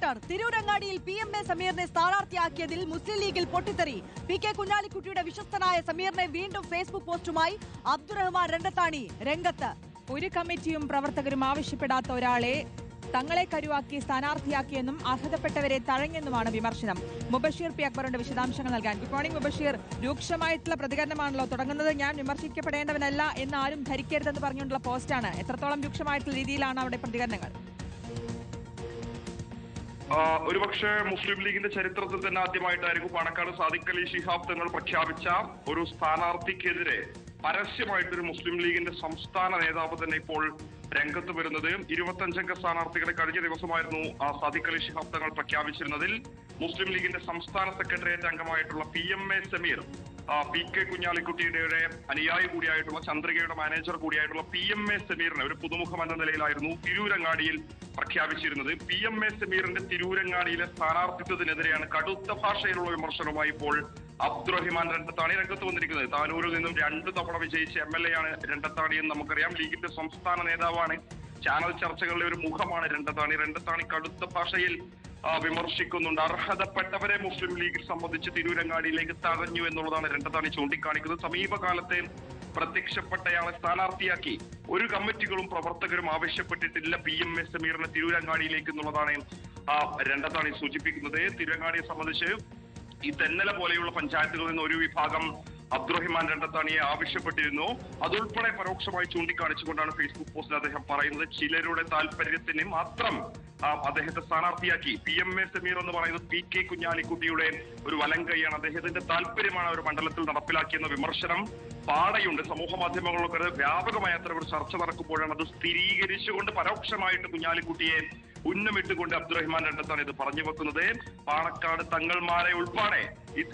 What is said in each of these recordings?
Reporter. തിരൂരങ്ങാടിയിൽ PMA സമീറിനെ സ്ഥാനാർത്ഥിയാക്കിയതിൽ മുസ്ലിം ലീഗിൽ പൊട്ടിത്തെറി. PK കുഞ്ഞാലിക്കുട്ടിയുടെ വിശ്വസ്തനായ സമീറിനെ വീണ്ടും ഫേസ്ബുക്ക് പോസ്റ്റുമായി അബ്ദുറഹ്മാൻ രണ്ടത്താണി രംഗത്ത്. ഒരു കമ്മിറ്റിയും പ്രവർത്തകരും ആവശ്യപ്പെടാത്ത ഒരാളെ തങ്ങളെ കരുവാക്കി സ്ഥാനാർത്ഥിയാക്കിയെന്നും അർഹതപ്പെട്ടവരെ തഴഞ്ഞെന്നുമാണ് വിമർശനം. മുബഷീർ പി അക്ബറിന്റെ വിശദാംശങ്ങൾ നൽകാൻ. Good morning Mubashir. രൂക്ഷമായിട്ടുള്ള പ്രതികരണമാണല്ലോ തുടങ്ങുന്നത്. ഞാൻ വിമർശിക്കപ്പെടേണ്ടവനല്ല എന്ന് ആരും ധരിക്കരുതെന്ന് പറഞ്ഞുകൊണ്ടുള്ള പോസ്റ്റാണ്. എത്രത്തോളം രൂക്ഷമായിട്ടുള്ള രീതിയിലാണ് അവിടെ പ്രതികരണങ്ങൾ? ഒരുപക്ഷെ മുസ്ലിം ലീഗിന്റെ ചരിത്രത്തിൽ തന്നെ ആദ്യമായിട്ടായിരിക്കും പാണക്കാട് സാദിഖ് അലി ശിഹാബ് തങ്ങൾ പ്രഖ്യാപിച്ച ഒരു സ്ഥാനാർത്ഥിക്കെതിരെ പരസ്യമായിട്ടൊരു മുസ്ലിം ലീഗിന്റെ സംസ്ഥാന നേതാവ് തന്നെ ഇപ്പോൾ രംഗത്ത് വരുന്നത്. 25 സ്ഥാനാർത്ഥികളെ കഴിഞ്ഞ ദിവസമായിരുന്നു സാദിഖ് അലി ശിഹാബ് തങ്ങൾ പ്രഖ്യാപിച്ചിരുന്നതിൽ മുസ്ലിം ലീഗിന്റെ സംസ്ഥാന സെക്രട്ടേറിയറ്റ് അംഗമായിട്ടുള്ള PMA സമീർ, PK കുഞ്ഞാലിക്കുട്ടിയുടെ അനുയായി കൂടിയായിട്ടുള്ള ചന്ദ്രികയുടെ മാനേജർ കൂടിയായിട്ടുള്ള PMA സമീറിനെ ഒരു പുതുമുഖം എന്ന നിലയിലായിരുന്നു തിരൂരങ്ങാടിയിൽ പ്രഖ്യാപിച്ചിരുന്നത്. PMA സമീറിന്റെ തിരൂരങ്ങാടിയിലെ സ്ഥാനാർത്ഥിത്വത്തിനെതിരെയാണ് കടുത്ത ഭാഷയിലുള്ള വിമർശനവുമായി ഇപ്പോൾ അബ്ദുറഹിമാൻ രണ്ടത്താണി രംഗത്ത് വന്നിരിക്കുന്നത്. താനൂരിൽ നിന്നും 2 തവണ വിജയിച്ച MLA ആണ് രണ്ടത്താണി എന്ന് നമുക്കറിയാം. ലീഗിന്റെ സംസ്ഥാന നേതാവാണ്. ചാനൽ ചർച്ചകളിലെ ഒരു മുഖമാണ് രണ്ടത്താണി. രണ്ടത്താണി കടുത്ത ഭാഷയിൽ വിമർശിക്കുന്നുണ്ട്. അർഹതപ്പെട്ടവരെ മുസ്ലിം ലീഗിൽ സംബന്ധിച്ച് തിരൂരങ്ങാടിയിലേക്ക് തഴഞ്ഞു എന്നുള്ളതാണ് രണ്ടത്താണി ചൂണ്ടിക്കാണിക്കുന്നത്. സമീപകാലത്തെ പ്രത്യക്ഷപ്പെട്ടയാളെ സ്ഥാനാർത്ഥിയാക്കി ഒരു കമ്മിറ്റികളും പ്രവർത്തകരും ആവശ്യപ്പെട്ടിട്ടില്ല PMA സമീറിനെ തിരൂരങ്ങാടിയിലേക്ക് എന്നുള്ളതാണ് രണ്ടത്താണി സൂചിപ്പിക്കുന്നത്. തിരൂരങ്ങാടിയെ സംബന്ധിച്ച് ഈ തെന്നല പോലെയുള്ള പഞ്ചായത്തുകളിൽ നിന്ന് ഒരു വിഭാഗം അബ്ദുറഹിമാൻ രണ്ടത്താണിയെ ആവശ്യപ്പെട്ടിരുന്നു. അതുൾപ്പെടെ പരോക്ഷമായി ചൂണ്ടിക്കാണിച്ചുകൊണ്ടാണ് ഫേസ്ബുക്ക് പോസ്റ്റിൽ അദ്ദേഹം പറയുന്നത് ചിലരുടെ താല്പര്യത്തിന് മാത്രം അദ്ദേഹത്തെ സ്ഥാനാർത്ഥിയാക്കി. PMA സമീർ എന്ന് പറയുന്നത് PK കുഞ്ഞാലിക്കുട്ടിയുടെ ഒരു വലങ്കൈയാണ്. അദ്ദേഹത്തിന്റെ താല്പര്യമാണ് ഒരു മണ്ഡലത്തിൽ നടപ്പിലാക്കിയെന്ന വിമർശനം പാടയുണ്ട്. സമൂഹ മാധ്യമങ്ങളൊക്കെ വ്യാപകമായ അത്തരം ഒരു ചർച്ച നടക്കുമ്പോഴാണ് അത് സ്ഥിരീകരിച്ചുകൊണ്ട് പരോക്ഷമായിട്ട് കുഞ്ഞാലിക്കുട്ടിയെ ഉന്നമിട്ടുകൊണ്ട് അബ്ദുറഹിമാൻ രണ്ടത്താണ് ഇത് പറഞ്ഞു വെക്കുന്നത്. പാണക്കാട് തങ്ങൾമാരെ ഉൾപ്പെടെ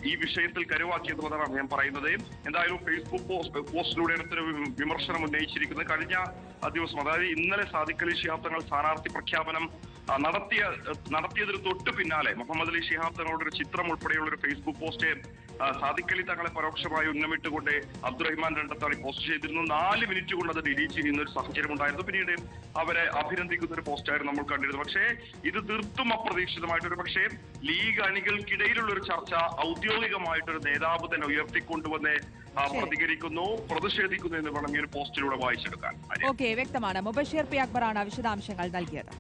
ഈ വിഷയത്തിൽ കരുവാക്കിയെന്നുള്ളതാണ് അദ്ദേഹം പറയുന്നത്. എന്തായാലും ഫേസ്ബുക്ക് പോസ്റ്റിലൂടെ അടുത്തൊരു വിമർശനം ഉന്നയിച്ചിരിക്കുന്നത്. കഴിഞ്ഞ ദിവസം, അതായത് ഇന്നലെ സാദിഖ് അലി ശിഹാബ് തങ്ങൾ സ്ഥാനാർത്ഥി പ്രഖ്യാപനം നടത്തിയതിന് തൊട്ട് പിന്നാലെ മുഹമ്മദ് അലി ശിഹാബ് തങ്ങളുടെ ഒരു ചിത്രം ഉൾപ്പെടെയുള്ള ഒരു ഫേസ്ബുക്ക് പോസ്റ്റ് സാദിഖ് അലി തങ്ങളെ പരോക്ഷമായി ഉന്നമിട്ടുകൊണ്ട് അബ്ദുറഹിമാൻ രണ്ടത്താണി പോസ്റ്റ് ചെയ്തിരുന്നു. 4 മിനിറ്റ് കൊണ്ട് അത് ഡിലീറ്റ് ചെയ്യുന്ന ഒരു സാഹചര്യം ഉണ്ടായിരുന്നു. പിന്നീട് അവരെ അഭിനന്ദിക്കുന്ന ഒരു പോസ്റ്റായിരുന്നു നമ്മൾ കണ്ടിരുന്നത്. പക്ഷേ ഇത് തീർത്തും അപ്രതീക്ഷിതമായിട്ടൊരു പക്ഷേ ലീഗ് അണികൾക്കിടയിലുള്ള ഒരു ചർച്ച ഔദ്യോഗികമായിട്ടൊരു നേതാവ് തന്നെ ഉയർത്തിക്കൊണ്ടുവന്ന് പ്രതികരിക്കുന്നു, പ്രതിഷേധിക്കുന്നു എന്ന് വേണം ഈ ഒരു പോസ്റ്റിലൂടെ വായിച്ചെടുക്കാൻ. ഓക്കെ, വ്യക്തമാണ്. മുബഷീർ പി അക്ബറാണ് വിശദാംശങ്ങൾ നൽകിയത്.